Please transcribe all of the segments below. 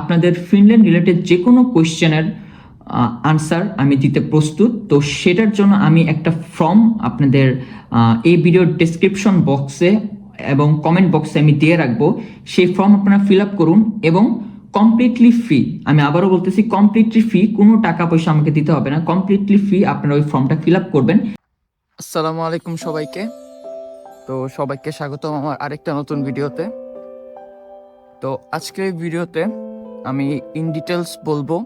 আপনাদের Finland related যে কোনো কোয়েশ্চেনের আনসার আমি দিতে প্রস্তুত। তো সেটার জন্য আমি একটা ফর্ম আপনাদের এই ভিডিওর ডেসক্রিপশন বক্সে এবং কমেন্ট বক্সে আমি দিয়ে রাখবো। সেই ফর্ম আপনারা ফিল আপ করুন এবং কমপ্লিটলি ফ্রি, আমি আবারও বলতেছি কমপ্লিটলি ফ্রি, কোনো টাকা পয়সা আমাকে দিতে হবে না, কমপ্লিটলি ফ্রি। আপনারা ওই ফর্মটা ফিল আপ করবেন। আসসালামু আলাইকুম সবাইকে। তো সবাইকে স্বাগতম আমার আরেকটা নতুন ভিডিওতে। তো আজকের এই ভিডিওতে আমি ইন ডিটেলস বলবো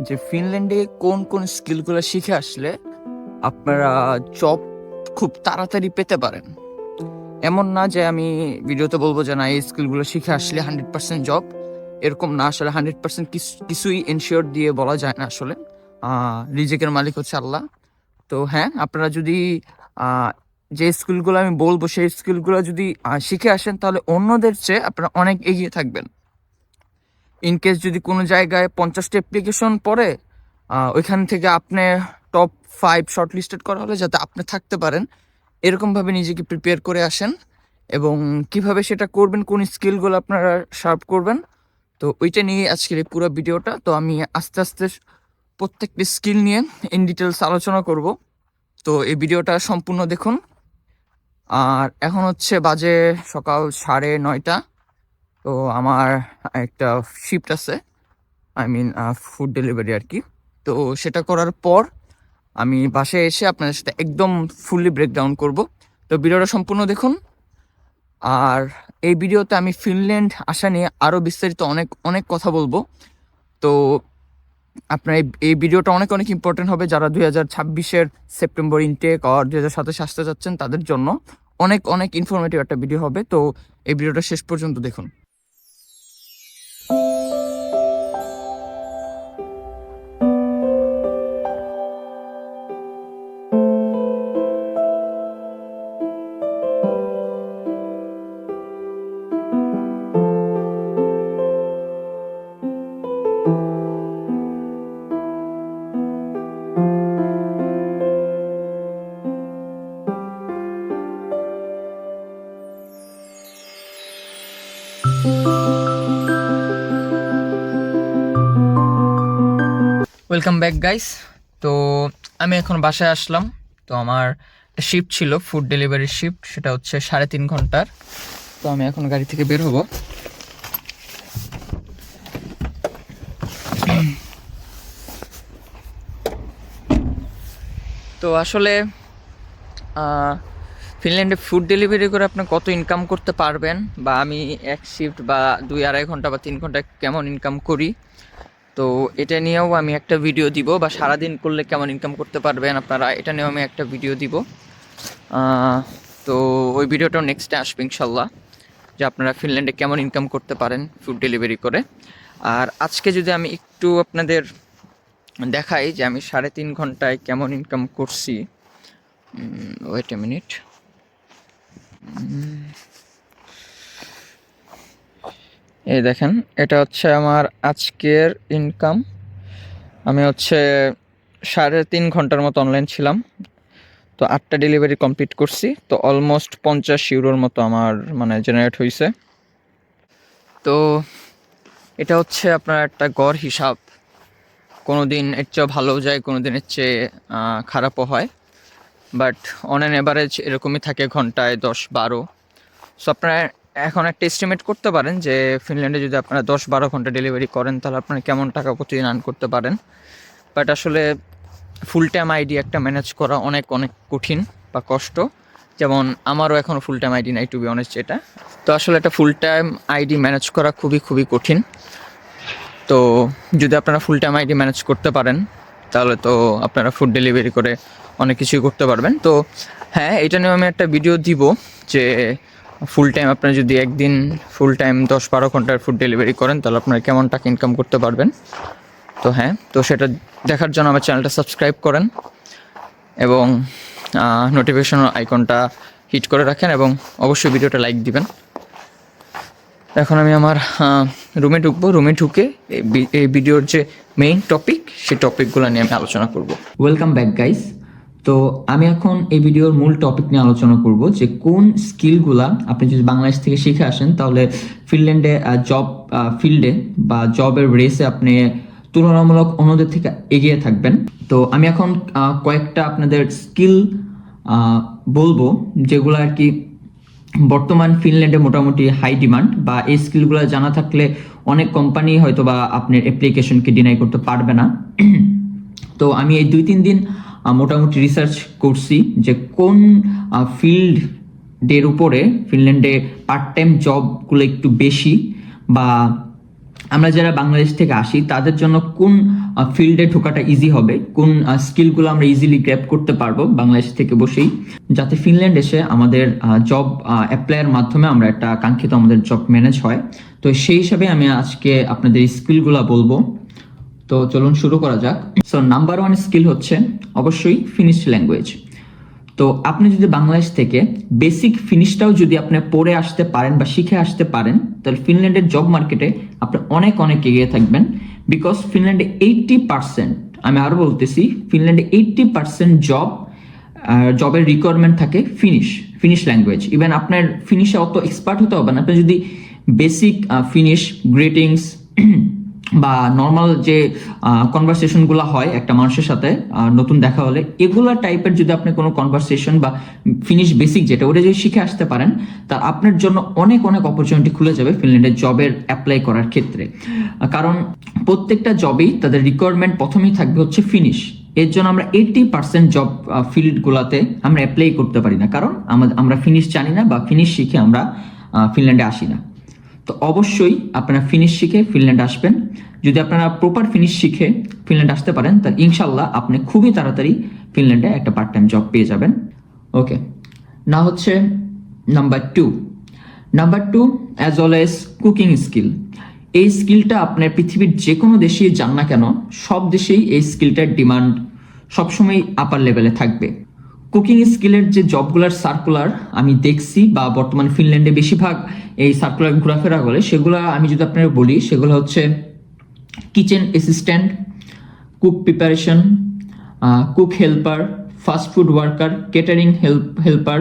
যে ফিনল্যান্ডে কোন কোন স্কিলগুলো শিখে আসলে আপনারা জব খুব তাড়াতাড়ি পেতে পারেন। এমন না যে আমি ভিডিওতে বলবো যে না এই স্কিলগুলো শিখে আসলে 100% জব, এরকম না। আসলে 100% কিছুই এনশিওর দিয়ে বলা যায় না। আসলে রিজিকের মালিক হচ্ছে আল্লাহ। তো হ্যাঁ, আপনারা যদি যে স্কিলগুলো আমি বলবো সেই স্কিলগুলো যদি শিখে আসেন তাহলে অন্যদের চেয়ে আপনারা অনেক এগিয়ে থাকবেন। ইনকেস যদি কোনো জায়গায় 50টা অ্যাপ্লিকেশন পড়ে, ওইখান থেকে আপনি টপ 5 শর্ট লিস্টেড করা হলে যাতে আপনি থাকতে পারেন, এরকমভাবে নিজেকে প্রিপেয়ার করে আসেন। এবং কিভাবে সেটা করবেন, কোন স্কিলগুলো আপনারা শার্প করবেন, তো ওইটা নিয়ে আজকের এই পুরো ভিডিওটা। তো আমি আস্তে আস্তে প্রত্যেকটি স্কিল নিয়ে ইন ডিটেলস আলোচনা করব। তো এই ভিডিওটা সম্পূর্ণ দেখুন। আর এখন হচ্ছে বাজে সকাল 9:30। তো আমার একটা শিফট আছে, আই মিন ফুড ডেলিভারি আর কি। তো সেটা করার পর আমি বাসায় এসে আপনাদের সাথে একদম ফুললি ব্রেকডাউন করব। তো ভিডিওটা সম্পূর্ণ দেখুন। আর এই ভিডিওতে আমি ফিনল্যান্ড আসা নিয়ে আরও বিস্তারিত অনেক অনেক কথা বলবো। তো আপনার এই ভিডিওটা অনেক অনেক ইম্পর্টেন্ট হবে যারা 2026-এর সেপ্টেম্বর ইনটেক আর 2027 আসতে যাচ্ছেন তাদের জন্য। অনেক অনেক ইনফরমেটিভ একটা ভিডিও হবে। তো এই ভিডিওটা শেষ পর্যন্ত দেখুন। Welcome back guys. তো আমি এখন বাসায় আসলাম। তো আমার শিফট ছিল ফুড ডেলিভারির শিফট, সেটা হচ্ছে 3.5 ঘন্টার। তো আমি এখন গাড়ি থেকে বের হব। তো আসলে ফিনল্যান্ডে ফুড ডেলিভারি করে আপনি কত ইনকাম করতে পারবেন, বা আমি এক শিফট বা 2-2.5 ঘন্টা বা 3 ঘন্টা কেমন ইনকাম করি, তো এটা নিয়েও আমি একটা ভিডিও দিব। বা সারাদিন করলে কেমন ইনকাম করতে পারবেন আপনারা, এটা নিয়েও আমি একটা ভিডিও দিব। তো ওই ভিডিওটাও নেক্সটে আসবে ইনশাল্লাহ, যে আপনারা ফিনল্যান্ডে কেমন ইনকাম করতে পারেন ফুড ডেলিভারি করে। আর আজকে যদি আমি একটু আপনাদের দেখাই যে আমি 3.5 ঘন্টায় কেমন ইনকাম করছি। Wait a minute. এই দেখেন, এটা হচ্ছে আমার আজকের ইনকাম। আমি হচ্ছে 3.5 ঘন্টার মতো অনলাইন ছিলাম। তো 8টা ডেলিভারি কমপ্লিট করছি। তো অলমোস্ট 50 ইউরোর মতো আমার মানে জেনারেট হয়েছে। তো এটা হচ্ছে আপনার একটা গড় হিসাব। কোনো দিন এর চেয়ে ভালোও যায়, কোনো দিন এর চেয়ে খারাপও হয়, বাট অন অ্যান অ্যাভারেজ এরকমই থাকে, ঘন্টায় 10-12। সো আপনারা এখন একটা এস্টিমেট করতে পারেন যে ফিনল্যান্ডে যদি আপনারা 10-12 ঘন্টা ডেলিভারি করেন তাহলে আপনারা কেমন টাকা প্রতিদিন আর্ন করতে পারেন। বাট আসলে ফুল টাইম আইডি একটা ম্যানেজ করা অনেক অনেক কঠিন বা কষ্ট। যেমন আমারও এখনও ফুল টাইম আইডি নাই, টু বি অনেস্ট। এটা তো আসলে একটা ফুল টাইম আইডি ম্যানেজ করা খুবই খুবই কঠিন। তো যদি আপনারা ফুল টাইম আইডি ম্যানেজ করতে পারেন তাহলে তো আপনারা ফুড ডেলিভারি করে অনেক কিছুই করতে পারবেন। তো হ্যাঁ, এটা নিয়েও আমি একটা ভিডিও দিব যে ফুল টাইম আপনারা যদি একদিন ফুল টাইম 10-12 ঘন্টার ফুড ডেলিভারি করেন তাহলে আপনারা কেমন টাকা ইনকাম করতে পারবেন। তো হ্যাঁ, তো সেটা দেখার জন্য আমার চ্যানেলটা সাবস্ক্রাইব করেন এবং নোটিফিকেশন আইকনটা হিট করে রাখেন এবং অবশ্যই ভিডিওটা লাইক দিবেন। এখন আমি আমার রুমে ঢুকবো। রুমে ঢুকে এই ভিডিওর যে মেইন টপিক সেই টপিকগুলো নিয়ে আমি আলোচনা করব। Welcome back guys. তো আমি এখন এই ভিডিওর মূল টপিক নিয়ে আলোচনা করব যে কোন স্কিলগুলা আপনি যদি বাংলাদেশ থেকে শিখে আসেন তাহলে ফিনল্যান্ডে জব ফিল্ডে বা জবের রেসে আপনি তুলনামূলক অন্যদের থেকে এগিয়ে থাকবেন। তো আমি এখন কয়েকটা আপনাদের স্কিল বলবো যেগুলো আর কি বর্তমান ফিনল্যান্ডে মোটামুটি হাই ডিমান্ড, বা এই স্কিলগুলো জানা থাকলে অনেক কোম্পানি হয়তো বা আপনার অ্যাপ্লিকেশনকে ডিনাই করতে পারবে না। তো আমি এই 2-3 দিন মোটামুটি রিসার্চ করছি যে কোন ফিল্ডের উপরে ফিনল্যান্ডে পার্ট টাইম জবগুলো একটু বেশি, বা আমরা যারা বাংলাদেশ থেকে আসি তাদের জন্য কোন ফিল্ডে ঢোকাটা ইজি হবে, কোন স্কিলগুলো আমরা ইজিলি গ্র্যাব করতে পারবো বাংলাদেশ থেকে বসেই, যাতে ফিনল্যান্ড এসে আমাদের জব অ্যাপ্লাইয়ের মাধ্যমে আমরা একটা কাঙ্ক্ষিত আমাদের জব ম্যানেজ হয়। তো সেই হিসাবে আমি আজকে আপনাদের স্কিলগুলো বলবো। তো চলুন শুরু করা যাক। সো নাম্বার 1 স্কিল হচ্ছে অবশ্যই ফিনিশ ল্যাঙ্গুয়েজ। তো আপনি যদি বাংলাদেশ থেকে বেসিক ফিনিশটাও যদি আপনি পড়ে আসতে পারেন বা শিখে আসতে পারেন তাহলে ফিনল্যান্ডের জব মার্কেটে আপনি অনেক অনেক এগিয়ে থাকবেন। বিকজ ফিনল্যান্ডে 80%, আমি আরো বলতেছি, ফিনল্যান্ডে 80% জবের রিকোয়ারমেন্ট থাকে ফিনিশ ল্যাঙ্গুয়েজ। ইভেন আপনার ফিনিশে অত এক্সপার্ট হতে হবে না, আপনি যদি বেসিক ফিনিশ গ্রিটিংস বা নর্মাল যে কনভারসেশনগুলো হয় একটা মানুষের সাথে নতুন দেখা হলে, এগুলা টাইপের যদি আপনি কোনো কনভারসেশন বা ফিনিশ বেসিক যেটা ওটা যদি শিখে আসতে পারেন তা আপনার জন্য অনেক অনেক অপরচুনিটি খুলে যাবে ফিনল্যান্ডের জবের অ্যাপ্লাই করার ক্ষেত্রে। কারণ প্রত্যেকটা জবেই তাদের রিকোয়ারমেন্ট প্রথমেই থাকবে হচ্ছে ফিনিশ। এর জন্য আমরা 80% জব ফিল্ডগুলোতে আমরা অ্যাপ্লাই করতে পারি না, কারণ আমরা ফিনিশ জানি না বা ফিনিশ শিখে আমরা ফিনল্যান্ডে আসি না। তো অবশ্যই আপনারা ফিনিশ শিখে ফিনল্যান্ড আসবেন। যদি আপনারা প্রপার ফিনিশ শিখে ফিনল্যান্ড আসতে পারেন তাহলে ইনশাল্লাহ আপনি খুবই তাড়াতাড়ি ফিনল্যান্ডে একটা পার্ট টাইম জব পেয়ে যাবেন। ওকে, না হচ্ছে number two as well as cooking skill. এই স্কিলটা আপনার পৃথিবীর যে কোনো দেশেই যান না কেন সব দেশেই এই স্কিলটার ডিমান্ড সবসময় আপার লেভেলে থাকবে। কুকিং স্কিলের যে জবগুলার সার্কুলার আমি দেখছি বা বর্তমান ফিনল্যান্ডে বেশিরভাগ এই সার্কুলার ঘোরাফেরা করে, সেগুলো আমি যদি আপনারা বলি সেগুলো হচ্ছে kitchen assistant, cook preparation, cook helper, fast food worker, catering helper,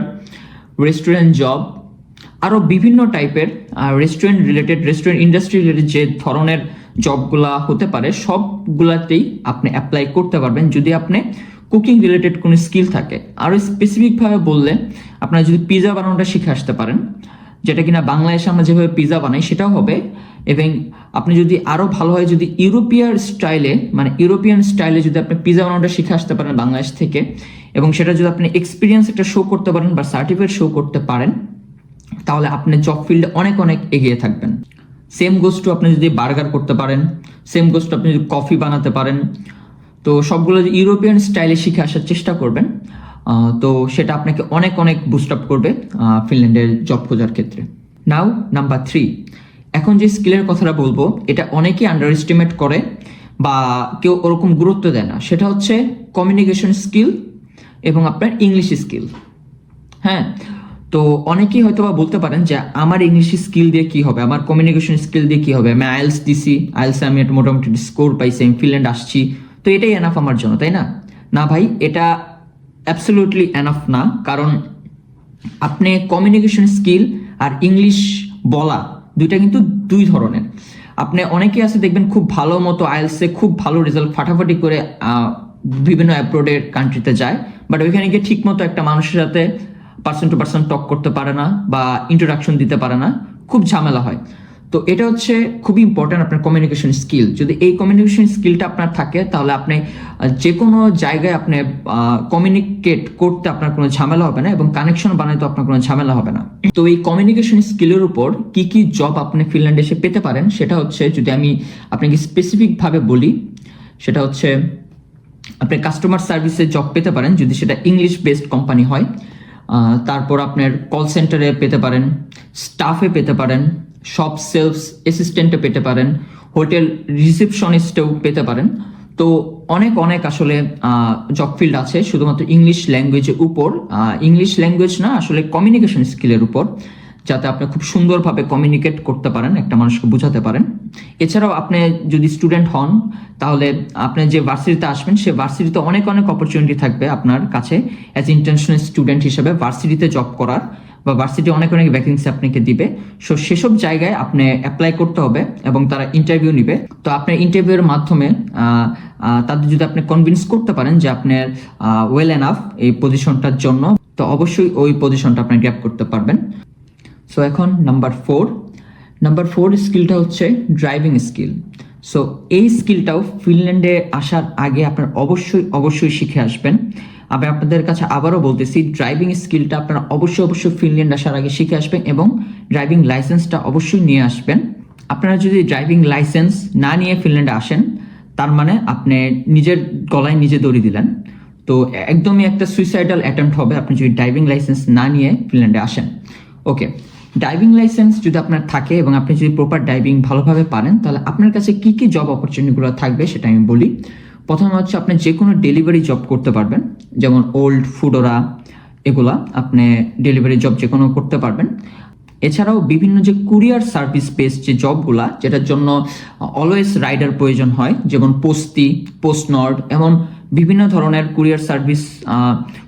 restaurant job, আরও বিভিন্ন টাইপের রেস্টুরেন্ট ইন্ডাস্ট্রি রিলেটেড যে ধরনের জবগুলা হতে পারে সবগুলাতেই আপনি অ্যাপ্লাই করতে পারবেন যদি আপনি কুকিং রিলেটেড কোনো স্কিল থাকে। আরও স্পেসিফিকভাবে বললে আপনারা যদি পিৎজা বানানোটা শিখে আসতে পারেন, যেটা কিনা বাংলাদেশে আমরা যেভাবে পিৎজা বানাই সেটাও হবে। এবং আপনি যদি আরও ভালো হয় যদি ইউরোপিয়ান স্টাইলে যদি আপনি পিৎজা বানানোটা শিখে আসতে পারেন বাংলাদেশ থেকে, এবং সেটা যদি আপনি এক্সপিরিয়েন্স একটা শো করতে পারেন বা সার্টিফিকেট শো করতে পারেন তাহলে আপনি জব ফিল্ডে অনেক অনেক এগিয়ে থাকবেন। সেম গোস টু আপনি যদি বার্গার করতে পারেন, সেম গোস টু আপনি যদি কফি বানাতে পারেন, তো সবগুলো ইউরোপিয়ান স্টাইলে শিখে আসার চেষ্টা করবেন। তো সেটা আপনাকে অনেক অনেক বুস্ট আপ করবে ফিনল্যান্ডের জব খোঁজার ক্ষেত্রে। নাও নাম্বার 3, এখন যে স্কিলের কথাটা বলবো এটা অনেকেই আন্ডার এস্টিমেট করে বা কেউ ওরকম গুরুত্ব দেয় না, সেটা হচ্ছে কমিউনিকেশন স্কিল এবং আপনার ইংলিশ স্কিল। হ্যাঁ, তো অনেকেই হয়তো বা বলতে পারেন যে আমার ইংলিশ স্কিল দিয়ে কি হবে, আমার কমিউনিকেশন স্কিল দিয়ে কি হবে, আমি আইএলস দিছি, আইএলসে আমি একটা মোটামুটি স্কোর পাইছি, আমি ফিনল্যান্ড আসছি, তো এটাই এনাফ আমার জন্য, তাই না? না ভাই, এটা অ্যাবসলিউটলি এনাফ না। কারণ আপনি কমিউনিকেশন স্কিল আর ইংলিশ বলা দুইটা কিন্তু দুই ধরনের। আপনি অনেকে আছে দেখবেন খুব ভালো মতো আইএলসে খুব ভালো রেজাল্ট ফাটাফাটি করে বিভিন্ন অ্যাব্রোডের কান্ট্রিতে যায়, বাট ওইখানে গিয়ে ঠিক মতো একটা মানুষের সাথে পার্সন টু পার্সন টক করতে পারে না বা ইন্ট্রোডাকশন দিতে পারে না, খুব ঝামেলা হয়। তো এটা হচ্ছে খুবই ইম্পর্টেন্ট আপনার কমিউনিকেশন স্কিল। যদি এই কমিউনিকেশন স্কিলটা আপনার থাকে তাহলে আপনি যে কোনো জায়গায় আপনি কমিউনিকেট করতে আপনার কোনো ঝামেলা হবে না এবং কানেকশন বানাইতে আপনার কোনো ঝামেলা হবে না। তো এই কমিউনিকেশন স্কিলের উপর কি কি জব আপনি ফিনল্যান্ডে এসে পেতে পারেন সেটা হচ্ছে, যদি আমি আপনাকে স্পেসিফিকভাবে বলি, সেটা হচ্ছে আপনি কাস্টমার সার্ভিসে জব পেতে পারেন যদি সেটা ইংলিশ বেসড কোম্পানি হয়। তারপর আপনার কল সেন্টারে পেতে পারেন, স্টাফে পেতে পারেন, শপ সেলস অ্যাসিস্ট্যান্টে পেতে পারেন, হোটেল রিসেপশনিস্টেও পেতে পারেন। তো অনেক অনেক আসলে জব ফিল্ড আছে শুধুমাত্র ইংলিশ ল্যাঙ্গুয়েজের উপর, ইংলিশ ল্যাঙ্গুয়েজ না আসলে কমিউনিকেশন স্কিলের উপর, যাতে আপনি খুব সুন্দরভাবে কমিউনিকেট করতে পারেন, একটা মানুষকে বোঝাতে পারেন। এছাড়াও আপনি যদি স্টুডেন্ট হন, তাহলে আপনি যে ভার্সিটিতে আসবেন সে ভার্সিটিতে অনেক অনেক অপরচুনিটি থাকবে আপনার কাছে অ্যাজ ইন্টারন্যাশনাল স্টুডেন্ট হিসেবে ভার্সিটিতে জব করার, বা ভার্সিটি অনেক অনেক ভ্যাকেন্সি আপনাকে দিবে। সো সেসব জায়গায় আপনি অ্যাপ্লাই করতে হবে এবং তারা ইন্টারভিউ নিবে। তো আপনার ইন্টারভিউয়ের মাধ্যমে তাদের যদি আপনি কনভিন্স করতে পারেন যে আপনার ওয়েল এনাফ এই পজিশনটার জন্য, তো অবশ্যই ওই পজিশনটা আপনি গ্র্যাব করতে পারবেন। সো এখন নাম্বার ফোর স্কিলটা হচ্ছে ড্রাইভিং স্কিল। সো এই স্কিলটাও ফিনল্যান্ডে আসার আগে আপনার অবশ্যই শিখে আসবেন। আমি আপনাদের কাছে আবারও বলতেছি, ড্রাইভিং স্কিলটা আপনারা অবশ্যই ফিনল্যান্ড আসার আগে শিখে আসবেন এবং ড্রাইভিং লাইসেন্সটা অবশ্যই নিয়ে আসবেন। আপনারা যদি ড্রাইভিং লাইসেন্স না নিয়ে ফিনল্যান্ডে আসেন, তার মানে আপনি নিজের গলায় নিজে দড়ি দিলেন। তো একদমই একটা সুইসাইডাল অ্যাটেম্প্ট হবে আপনি যদি ড্রাইভিং লাইসেন্স না নিয়ে ফিনল্যান্ডে আসেন। ওকে, ড্রাইভিং লাইসেন্স যদি আপনার থাকে এবং আপনি যদি প্রপার ড্রাইভিং ভালোভাবে পারেন, তাহলে আপনার কাছে কি কি জব অপরচুনিটিগুলো থাকবে সেটা আমি বলি। প্রথমে হচ্ছে আপনি যে কোনো ডেলিভারি জব করতে পারবেন, যেমন ওল্ড ফুডোরা, এগুলা আপনি ডেলিভারি জব যে কোনো করতে পারবেন। এছাড়াও বিভিন্ন যে কুরিয়ার সার্ভিস বেস যে জবগুলা, যেটার জন্য অলওয়েজ রাইডার প্রয়োজন হয়, যেমন পোস্টনর্ড, এমন বিভিন্ন ধরনের কুরিয়ার সার্ভিস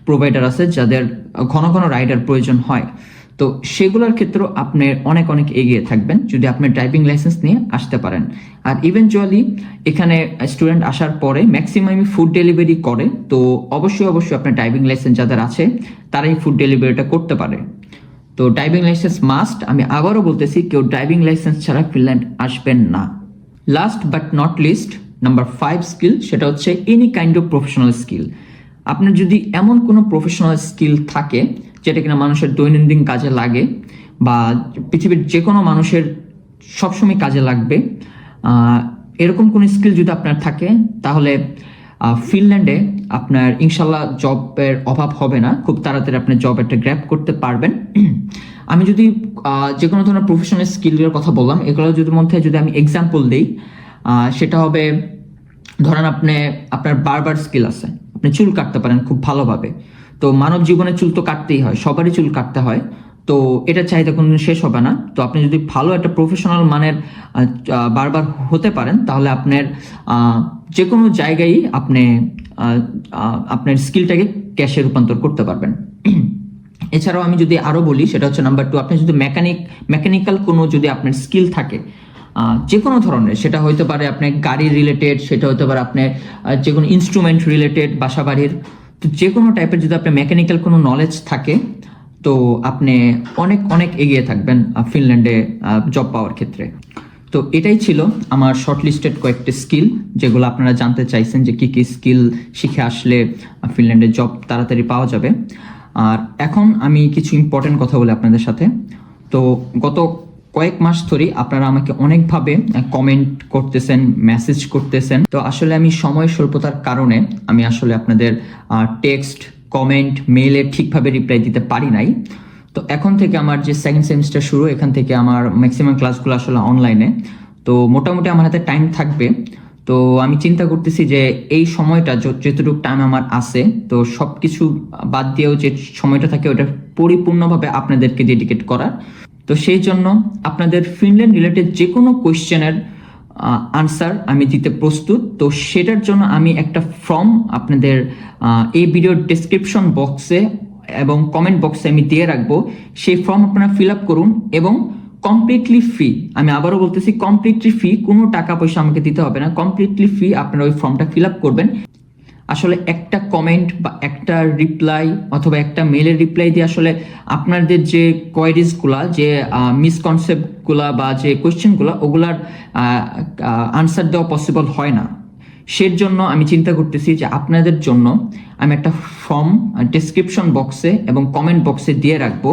প্রোভাইডার আছে যাদের ঘন ঘন রাইডার প্রয়োজন হয়। তো সেগুলোর ক্ষেত্রেও আপনি অনেক অনেক এগিয়ে থাকবেন যদি আপনি ড্রাইভিং লাইসেন্স নিয়ে আসতে পারেন। আর ইভেনচুয়ালি এখানে স্টুডেন্ট আসার পরে ম্যাক্সিমামই ফুড ডেলিভারি করে, তো অবশ্যই আপনার ড্রাইভিং লাইসেন্স যাদের আছে তারাই ফুড ডেলিভারিটা করতে পারে। তো ড্রাইভিং লাইসেন্স মাস্ট। আমি আবারও বলতেছি, কেউ ড্রাইভিং লাইসেন্স ছাড়া ফিনল্যান্ড আসবেন না। Last but not list, number 5 skill, সেটা হচ্ছে any kind of professional skill. আপনার যদি এমন কোনো প্রফেশনাল স্কিল থাকে যেটা কিনা মানুষের দৈনন্দিন কাজে লাগে বা পৃথিবীর যে কোনো মানুষের সবসময় কাজে লাগবে, এরকম কোনো স্কিল যদি আপনার থাকে, তাহলে ফিনল্যান্ডে আপনার ইনশাল্লাহ জবের অভাব হবে না। খুব তাড়াতাড়ি আপনি জব একটা গ্র্যাব করতে পারবেন। আমি যদি যে কোনো ধরনের প্রফেশনাল স্কিলের কথা বললাম, এগুলোর মধ্যে যদি আমি এক্সাম্পল দিই, সেটা হবে ধরেন আপনার বারবার স্কিল আছে, আপনি চুল কাটতে পারেন খুব ভালোভাবে। তো মানব জীবনে চুল তো কাটতেই হয়, সবারই চুল কাটতে হয়, তো এটা চাহিদা কোনোদিন শেষ হবে না। তো আপনি যদি ভালো একটা প্রফেশনাল মানের বারবার হতে পারেন, তাহলে আপনার যে কোনো জায়গায় আপনি আপনার স্কিলটাকে ক্যাশে রূপান্তর করতে পারবেন। এছাড়াও আমি যদি আরো বলি, সেটা হচ্ছে নাম্বার 2, আপনি যদি মেকানিক্যাল কোনো যদি আপনার স্কিল থাকে যে কোনো ধরনের, সেটা হতে পারে আপনার গাড়ি রিলেটেড, সেটা হতে পারে আপনার যে কোনো ইনস্ট্রুমেন্ট রিলেটেড, বাসা বাড়ির, তো যে কোনো টাইপের যদি আপনার মেকানিক্যাল কোনো নলেজ থাকে, তো আপনি অনেক অনেক এগিয়ে থাকবেন ফিনল্যান্ডে জব পাওয়ার ক্ষেত্রে। তো এটাই ছিল আমার শর্ট লিস্টেড কয়েকটি স্কিল, যেগুলো আপনারা জানতে চাইছেন যে কি কি স্কিল শিখে আসলে ফিনল্যান্ডে জব তাড়াতাড়ি পাওয়া যাবে। আর এখন আমি কিছু ইম্পর্টেন্ট কথা বলি আপনাদের সাথে। তো গত কয়েক মাস ধরে আপনারা আমাকে অনেকভাবে কমেন্ট করতেছেন, মেসেজ করতেছেন। তো আসলে আমি সময় স্বল্পতার কারণে আমি আসলে আপনাদের টেক্সট, কমেন্ট, মেইলে ঠিকভাবে রিপ্লাই দিতে পারি নাই। তো এখন থেকে আমার যে সেকেন্ড সেমিস্টার শুরু, এখান থেকে আমার ম্যাক্সিমাম ক্লাসগুলো আসলে অনলাইনে, তো মোটামুটি আমার হাতে টাইম থাকবে। তো আমি চিন্তা করতেছি যে এই সময়টা যতটুকু টাইম আমার আছে, তো সবকিছু বাদ দিয়েও যে সময়টা থাকে ওটা পরিপূর্ণভাবে আপনাদেরকে ডেডিকেট করার। তো সেই জন্য আপনাদের ফিনল্যান্ড রিলেটেড যে কোনো কোয়েশ্চেনের আনসার আমি দিতে প্রস্তুত। তো সেটার জন্য আমি একটা ফর্ম আপনাদের এই ভিডিওর ডেসক্রিপশন বক্সে এবং কমেন্ট বক্সে আমি দিয়ে রাখবো। সেই ফর্ম আপনারা ফিল আপ করুন এবং কমপ্লিটলি ফ্রি, আমি আবারও বলতেছি কমপ্লিটলি ফ্রি, কোনো টাকা পয়সা আমাকে দিতে হবে না, কমপ্লিটলি ফ্রি আপনারা ওই ফর্মটা ফিল আপ করবেন। আসলে একটা কমেন্ট বা একটা রিপ্লাই অথবা একটা মেলের রিপ্লাই দিয়ে আসলে আপনাদের যে কোয়ারিজগুলা, যে মিসকনসেপ্টগুলা বা যে কোয়েশ্চেনগুলা, ওগুলার আনসার দেওয়া পসিবল হয় না। সের জন্য আমি চিন্তা করতেছি যে আপনাদের জন্য আমি একটা ফর্ম ডেসক্রিপশন বক্সে এবং কমেন্ট বক্সে দিয়ে রাখবো।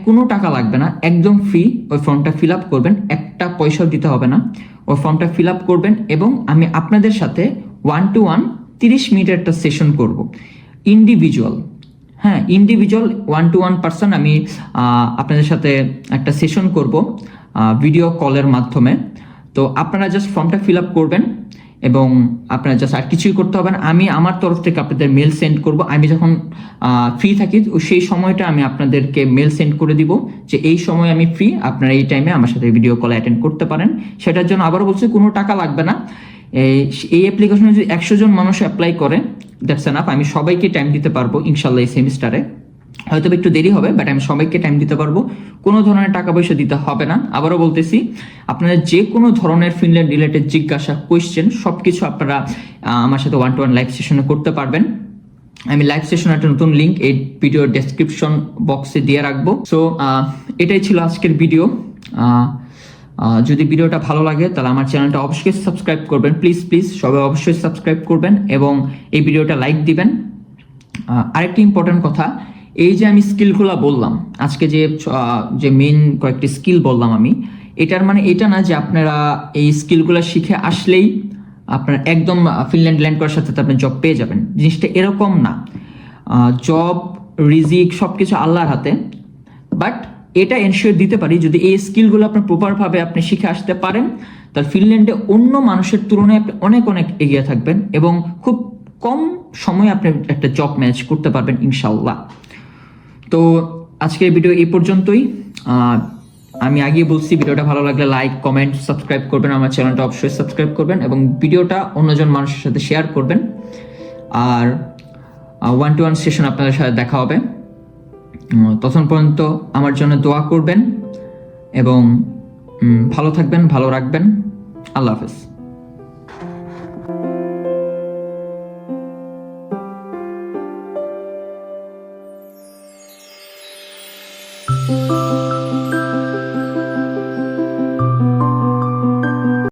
কোনো টাকা লাগবে না, একদম ফ্রি। ওই ফর্মটা ফিল আপ করবেন, একটা পয়সাও দিতে হবে না। ওই ফর্মটা ফিল আপ করবেন এবং আমি আপনাদের সাথে 1-to-1 30 মিনিটের একটা সেশন করব, ইন্ডিভিজুয়াল। হ্যাঁ, ইন্ডিভিজুয়াল 1-to-1 পার্সন আমি আপনাদের সাথে একটা সেশন করব ভিডিও কলের মাধ্যমে। তো আপনারা জাস্ট ফর্মটা ফিল আপ করবেন এবং আপনারা জাস্ট আর কিছুই করতে হবে না, আমি আমার তরফ থেকে আপনাদের মেল সেন্ড করব। আমি যখন ফ্রি থাকি সেই সময়টা আমি আপনাদেরকে মেল সেন্ড করে দিব যে এই সময় আমি ফ্রি, আপনারা এই টাইমে আমার সাথে ভিডিও কল অ্যাটেন্ড করতে পারেন। সেটার জন্য আবারও বলছি, কোনো টাকা লাগবে না। এই অ্যাপ্লিকেশনে যদি 100 জন মানুষ অ্যাপ্লাই করে, দ্যাটস এনাফ। আমি সবাইকে টাইম দিতে পারবো ইনশাল্লাহ এই সেমিস্টারে। হয়তো একটু দেরি হবে, বাট আমি সবাইকে টাইম দিতে পারবো। কোনো ধরনের টাকা পয়সা দিতে হবে না। আবারও বলতেছি, আপনারা যে কোনো ধরনের ফিনল্যান্ড রিলেটেড জিজ্ঞাসা, কোয়েশ্চেন সবকিছু আপনারা আমার সাথে 1-to-1 লাইভ সেশনে করতে পারবেন। আমি লাইভ সেশনের একটা নতুন লিঙ্ক এই ভিডিওর ডেসক্রিপশন বক্সে দিয়ে রাখবো। সো এটাই ছিল আজকের ভিডিও। যদি ভিডিওটা ভালো লাগে তাহলে আমার চ্যানেলটা অবশ্যই সাবস্ক্রাইব করবেন, প্লিজ প্লিজ সবাই অবশ্যই সাবস্ক্রাইব করবেন এবং এই ভিডিওটা লাইক দিবেন। আরেকটি ইম্পর্টেন্ট কথা, এই যে আমি স্কিলগুলো বললাম আজকে, যে মেইন কয়েকটি স্কিল বললাম আমি, এটার মানে এটা না যে আপনারা এই স্কিলগুলো শিখে আসলেই আপনার একদম ফিনল্যান্ড ল্যান্ড করার সাথে আপনি জব পেয়ে যাবেন। জিনিসটা এরকম না। জব, রিজিক সবকিছু আল্লাহর হাতে, বাট এটা এনশিওর দিতে পারি যদি এই স্কিলগুলো আপনার প্রপারভাবে আপনি শিখে আসতে পারেন, তাহলে ফিনল্যান্ডে অন্য মানুষের তুলনায় আপনি অনেক অনেক এগিয়ে থাকবেন এবং খুব কম সময়ে আপনি একটা জব ম্যানেজ করতে পারবেন ইনশাল্লাহ। তো আজকের ভিডিও এই পর্যন্তই। আমি আগে বলছি, ভিডিওটা ভালো লাগলে লাইক, কমেন্ট, সাবস্ক্রাইব করবেন, আমার চ্যানেলটা অবশ্যই সাবস্ক্রাইব করবেন এবং ভিডিওটা অন্যজন মানুষের সাথে শেয়ার করবেন। আর 1-to-1 সেশন আপনাদের সাথে দেখা হবে। তখন পর্যন্ত আমার জন্য দোয়া করবেন এবং ভালো থাকবেন, ভালো রাখবেন। আল্লাহ হাফেজ।